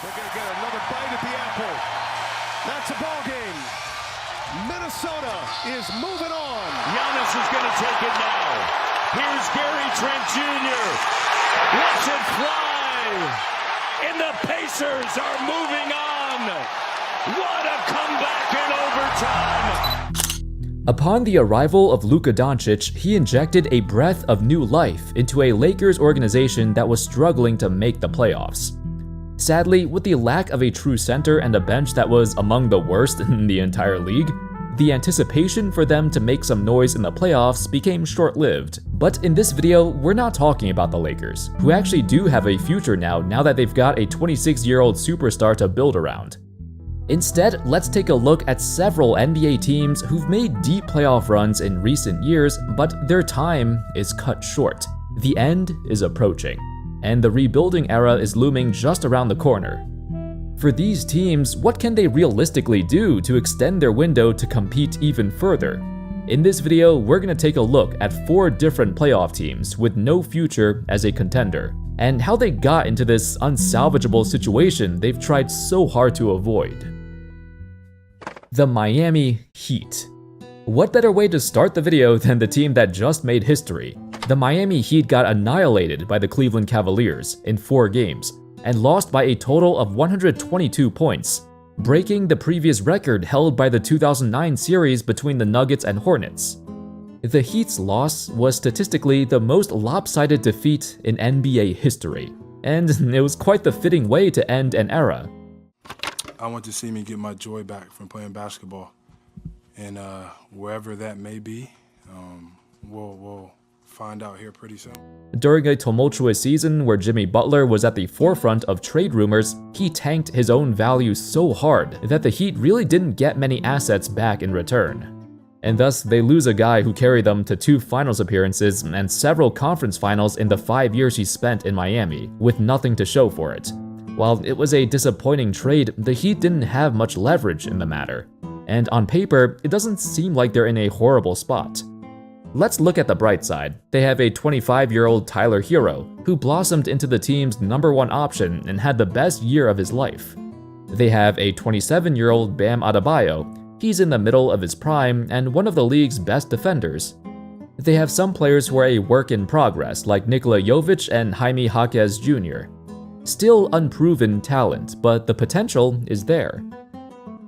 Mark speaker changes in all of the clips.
Speaker 1: They're going to get another bite at the apple. That's a ball game. Minnesota is moving on.
Speaker 2: Giannis is going to take it now. Here's Gary Trent Jr. Lets it fly. And the Pacers are moving on. What a comeback in overtime.
Speaker 3: Upon the arrival of Luka Doncic, he injected a breath of new life into a Lakers organization that was struggling to make the playoffs. Sadly, with the lack of a true center and a bench that was among the worst in the entire league, the anticipation for them to make some noise in the playoffs became short-lived. But in this video, we're not talking about the Lakers, who actually do have a future now that they've got a 26-year-old superstar to build around. Instead, let's take a look at several NBA teams who've made deep playoff runs in recent years, but their time is cut short. The end is approaching, and the rebuilding era is looming just around the corner. For these teams, what can they realistically do to extend their window to compete even further? In this video, we're going to take a look at 4 different playoff teams with no future as a contender, and how they got into this unsalvageable situation they've tried so hard to avoid. The Miami Heat. What better way to start the video than the team that just made history? The Miami Heat got annihilated by the Cleveland Cavaliers in 4 games and lost by a total of 122 points, breaking the previous record held by the 2009 series between the Nuggets and Hornets. The Heat's loss was statistically the most lopsided defeat in NBA history, and it was quite the fitting way to end an era.
Speaker 4: I want to see me get my joy back from playing basketball, and wherever that may be, we'll find out here pretty soon.
Speaker 3: During a tumultuous season where Jimmy Butler was at the forefront of trade rumors, he tanked his own value so hard that the Heat really didn't get many assets back in return. And thus, they lose a guy who carried them to 2 finals appearances and several conference finals in the 5 years he spent in Miami, with nothing to show for it. While it was a disappointing trade, the Heat didn't have much leverage in the matter. And on paper, it doesn't seem like they're in a horrible spot. Let's look at the bright side. They have a 25-year-old Tyler Hero, who blossomed into the team's #1 option and had the best year of his life. They have a 27-year-old Bam Adebayo. He's in the middle of his prime and one of the league's best defenders. They have some players who are a work in progress, like Nikola Jovic and Jaime Jaquez Jr. Still unproven talent, but the potential is there.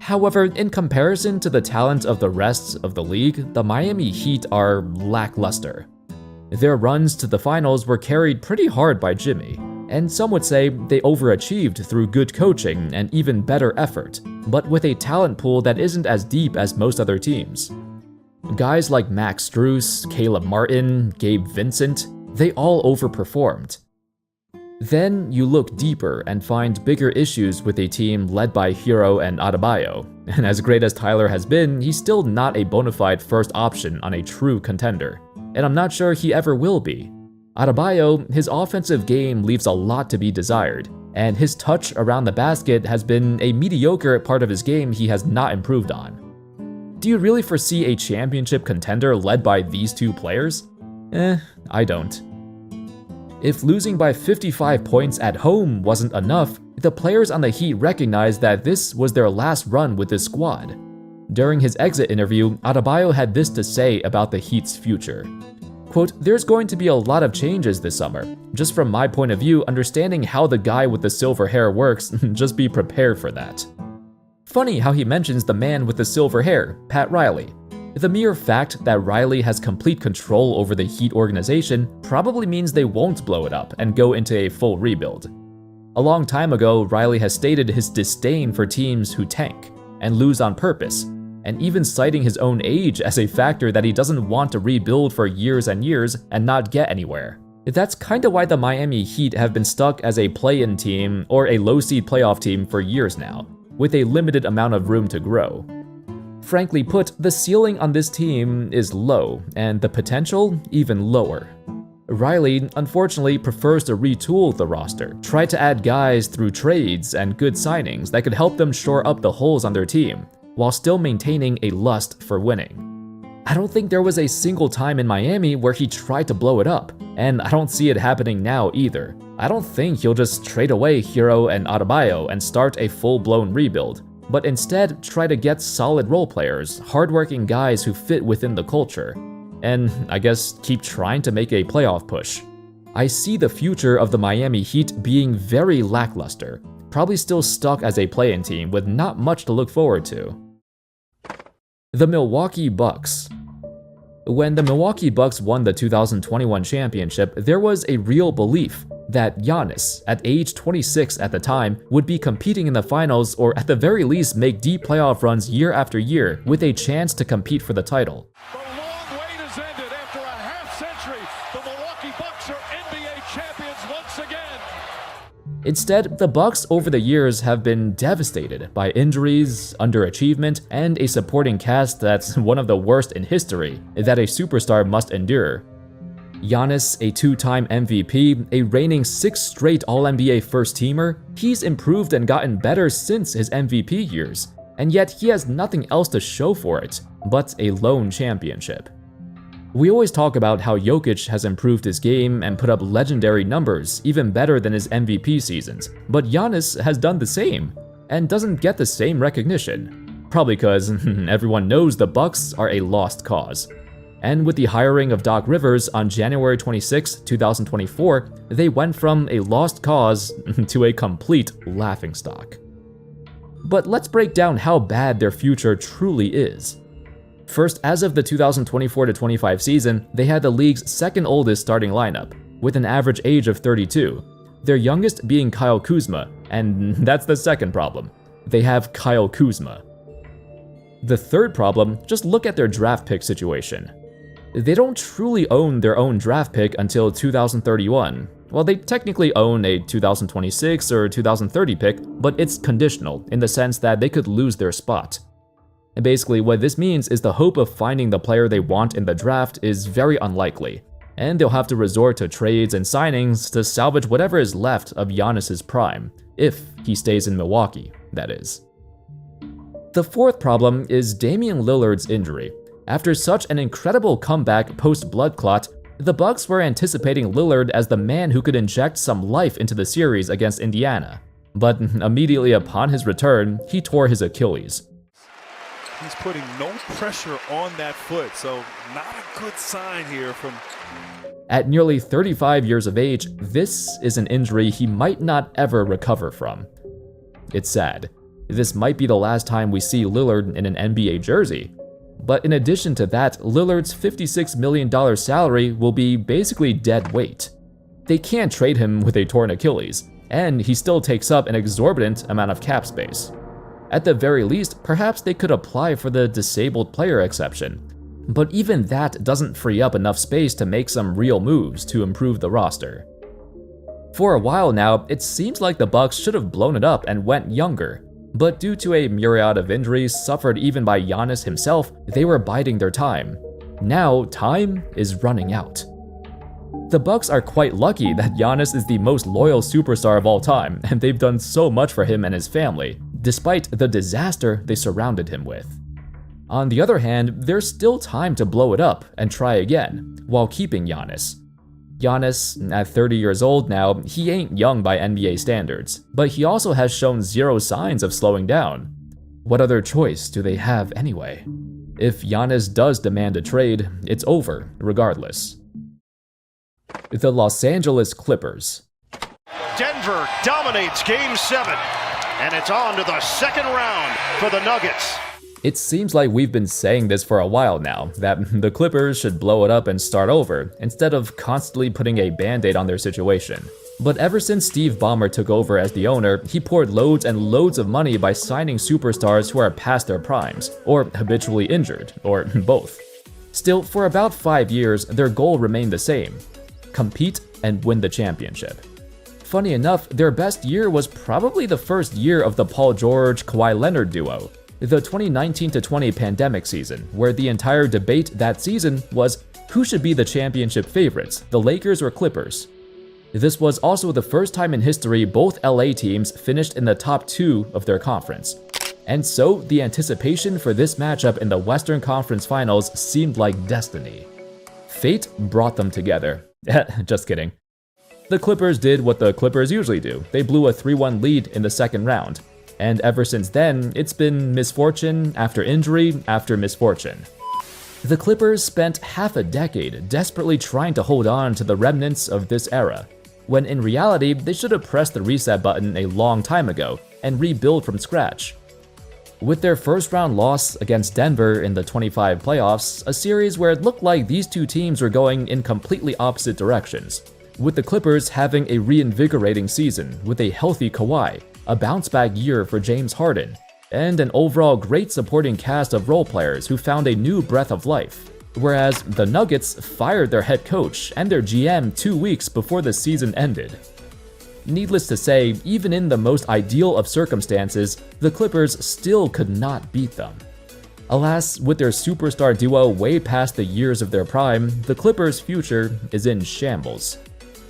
Speaker 3: However, in comparison to the talent of the rest of the league, the Miami Heat are lackluster. Their runs to the finals were carried pretty hard by Jimmy, and some would say they overachieved through good coaching and even better effort, but with a talent pool that isn't as deep as most other teams. Guys like Max Strus, Caleb Martin, Gabe Vincent, they all overperformed. Then you look deeper and find bigger issues with a team led by Hero and Adebayo, and as great as Tyler has been, he's still not a bona fide first option on a true contender, and I'm not sure he ever will be. Adebayo, his offensive game leaves a lot to be desired, and his touch around the basket has been a mediocre part of his game he has not improved on. Do you really foresee a championship contender led by these 2 players? I don't. If losing by 55 points at home wasn't enough, the players on the Heat recognized that this was their last run with this squad. During his exit interview, Adebayo had this to say about the Heat's future. Quote, "There's going to be a lot of changes this summer. Just from my point of view, understanding how the guy with the silver hair works, just be prepared for that." Funny how he mentions the man with the silver hair, Pat Riley. The mere fact that Riley has complete control over the Heat organization probably means they won't blow it up and go into a full rebuild. A long time ago, Riley has stated his disdain for teams who tank and lose on purpose, and even citing his own age as a factor that he doesn't want to rebuild for years and years and not get anywhere. That's kinda why the Miami Heat have been stuck as a play-in team or a low-seed playoff team for years now, with a limited amount of room to grow. Frankly put, the ceiling on this team is low, and the potential even lower. Riley, unfortunately, prefers to retool the roster, try to add guys through trades and good signings that could help them shore up the holes on their team, while still maintaining a lust for winning. I don't think there was a single time in Miami where he tried to blow it up, and I don't see it happening now either. I don't think he'll just trade away Hero and Adebayo and start a full-blown rebuild, but instead try to get solid role players, hardworking guys who fit within the culture, and I guess keep trying to make a playoff push. I see the future of the Miami Heat being very lackluster, probably still stuck as a play-in team with not much to look forward to. The Milwaukee Bucks. When the Milwaukee Bucks won the 2021 championship, there was a real belief that Giannis, at age 26 at the time, would be competing in the finals or at the very least make deep playoff runs year after year with a chance to compete for the title.
Speaker 1: The long wait has ended after a half-century. The Milwaukee Bucks are NBA champions once again.
Speaker 3: Instead, the Bucks over the years have been devastated by injuries, underachievement, and a supporting cast that's one of the worst in history that a superstar must endure. Giannis, a two-time MVP, a reigning 6 straight All-NBA first-teamer, he's improved and gotten better since his MVP years, and yet he has nothing else to show for it but a lone championship. We always talk about how Jokic has improved his game and put up legendary numbers, even better than his MVP seasons, but Giannis has done the same, and doesn't get the same recognition. Probably because everyone knows the Bucks are a lost cause. And with the hiring of Doc Rivers on January 26, 2024, they went from a lost cause to a complete laughingstock. But let's break down how bad their future truly is. First, as of the 2024-25 season, they had the league's second oldest starting lineup, with an average age of 32, their youngest being Kyle Kuzma, and that's the second problem. They have Kyle Kuzma. The third problem, just look at their draft pick situation. They don't truly own their own draft pick until 2031. Well, they technically own a 2026 or 2030 pick, but it's conditional in the sense that they could lose their spot. And basically, what this means is the hope of finding the player they want in the draft is very unlikely, and they'll have to resort to trades and signings to salvage whatever is left of Giannis's prime, if he stays in Milwaukee, that is. The fourth problem is Damian Lillard's injury. After such an incredible comeback post-blood clot, the Bucks were anticipating Lillard as the man who could inject some life into the series against Indiana. But immediately upon his return, he tore his Achilles.
Speaker 5: He's putting no pressure on that foot, so not a good sign here from...
Speaker 3: At nearly 35 years of age, this is an injury he might not ever recover from. It's sad. This might be the last time we see Lillard in an NBA jersey. But in addition to that, Lillard's $56 million salary will be basically dead weight. They can't trade him with a torn Achilles, and he still takes up an exorbitant amount of cap space. At the very least, perhaps they could apply for the disabled player exception. But even that doesn't free up enough space to make some real moves to improve the roster. For a while now, it seems like the Bucks should have blown it up and went younger. But due to a myriad of injuries suffered even by Giannis himself, they were biding their time. Now, time is running out. The Bucks are quite lucky that Giannis is the most loyal superstar of all time, and they've done so much for him and his family, despite the disaster they surrounded him with. On the other hand, there's still time to blow it up and try again, while keeping Giannis. Giannis, at 30 years old now, he ain't young by NBA standards, but he also has shown zero signs of slowing down. What other choice do they have anyway? If Giannis does demand a trade, it's over, regardless. The Los Angeles Clippers.
Speaker 6: Denver dominates Game 7, and it's on to the second round for the Nuggets.
Speaker 3: It seems like we've been saying this for a while now, that the Clippers should blow it up and start over, instead of constantly putting a band-aid on their situation. But ever since Steve Ballmer took over as the owner, he poured loads and loads of money by signing superstars who are past their primes, or habitually injured, or both. Still, for about 5 years, their goal remained the same: compete and win the championship. Funny enough, their best year was probably the first year of the Paul George-Kawhi Leonard duo, the 2019-20 pandemic season, where the entire debate that season was who should be the championship favorites, the Lakers or Clippers. This was also the first time in history both LA teams finished in the top 2 of their conference. And so, the anticipation for this matchup in the Western Conference Finals seemed like destiny. Fate brought them together. Just kidding. The Clippers did what the Clippers usually do. They blew a 3-1 lead in the second round. And ever since then, it's been misfortune after injury after misfortune. The Clippers spent half a decade desperately trying to hold on to the remnants of this era, when in reality, they should have pressed the reset button a long time ago and rebuild from scratch. With their first round loss against Denver in the 25 playoffs, a series where it looked like these two teams were going in completely opposite directions, with the Clippers having a reinvigorating season with a healthy Kawhi, a bounce-back year for James Harden, and an overall great supporting cast of role players who found a new breath of life. Whereas the Nuggets fired their head coach and their GM 2 weeks before the season ended. Needless to say, even in the most ideal of circumstances, the Clippers still could not beat them. Alas, with their superstar duo way past the years of their prime, the Clippers' future is in shambles.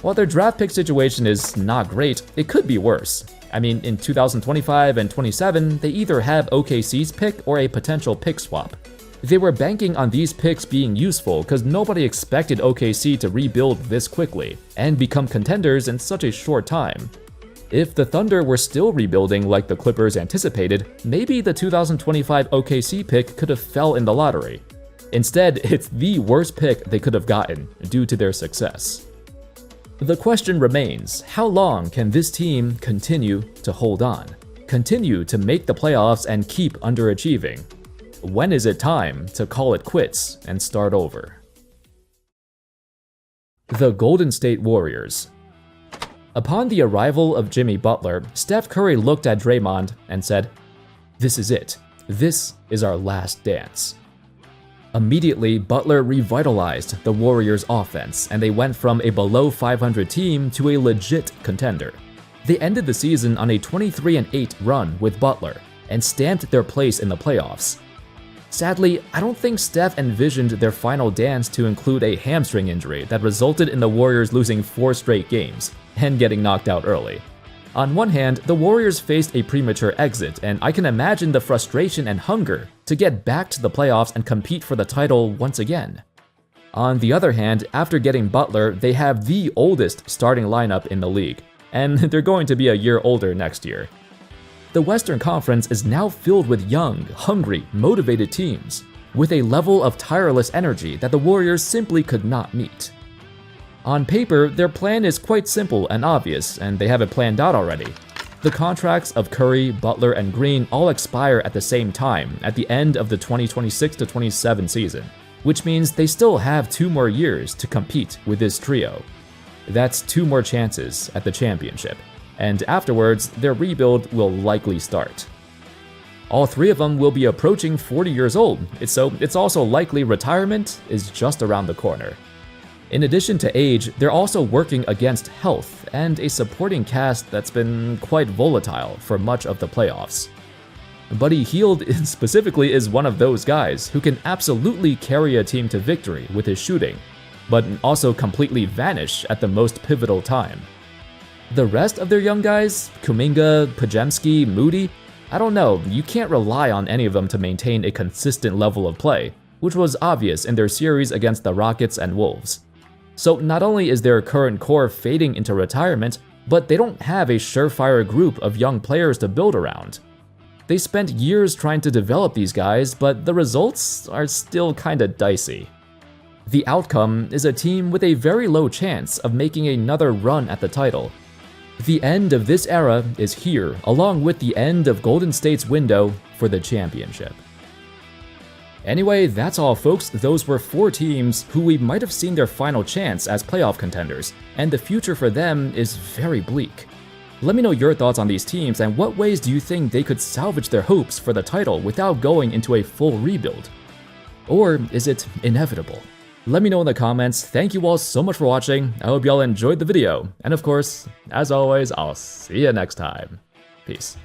Speaker 3: While their draft pick situation is not great, it could be worse. I mean, in 2025 and 27, they either have OKC's pick or a potential pick swap. They were banking on these picks being useful because nobody expected OKC to rebuild this quickly and become contenders in such a short time. If the Thunder were still rebuilding like the Clippers anticipated, maybe the 2025 OKC pick could have fell in the lottery. Instead, it's the worst pick they could have gotten due to their success. The question remains, how long can this team continue to hold on? Continue to make the playoffs and keep underachieving? When is it time to call it quits and start over? The Golden State Warriors. Upon the arrival of Jimmy Butler, Steph Curry looked at Draymond and said, "This is it. This is our last dance." Immediately, Butler revitalized the Warriors' offense, and they went from a below 500 team to a legit contender. They ended the season on a 23-8 run with Butler and stamped their place in the playoffs. Sadly, I don't think Steph envisioned their final dance to include a hamstring injury that resulted in the Warriors losing 4 straight games and getting knocked out early. On one hand, the Warriors faced a premature exit, and I can imagine the frustration and hunger to get back to the playoffs and compete for the title once again. On the other hand, after getting Butler, they have the oldest starting lineup in the league, and they're going to be a year older next year. The Western Conference is now filled with young, hungry, motivated teams, with a level of tireless energy that the Warriors simply could not meet. On paper, their plan is quite simple and obvious, and they have it planned out already. The contracts of Curry, Butler, and Green all expire at the same time at the end of the 2026-27 season, which means they still have 2 more years to compete with this trio. That's 2 more chances at the championship. And afterwards, their rebuild will likely start. All 3 of them will be approaching 40 years old, so it's also likely retirement is just around the corner. In addition to age, they're also working against health and a supporting cast that's been quite volatile for much of the playoffs. Buddy Hield specifically is one of those guys who can absolutely carry a team to victory with his shooting, but also completely vanish at the most pivotal time. The rest of their young guys, Kuminga, Podziemski, Moody, I don't know, you can't rely on any of them to maintain a consistent level of play, which was obvious in their series against the Rockets and Wolves. So not only is their current core fading into retirement, but they don't have a surefire group of young players to build around. They spent years trying to develop these guys, but the results are still kinda dicey. The outcome is a team with a very low chance of making another run at the title. The end of this era is here, along with the end of Golden State's window for the championship. Anyway, that's all folks. Those were 4 teams who we might have seen their final chance as playoff contenders, and the future for them is very bleak. Let me know your thoughts on these teams and what ways do you think they could salvage their hopes for the title without going into a full rebuild? Or is it inevitable? Let me know in the comments. Thank you all so much for watching. I hope y'all enjoyed the video. And of course, as always, I'll see you next time. Peace.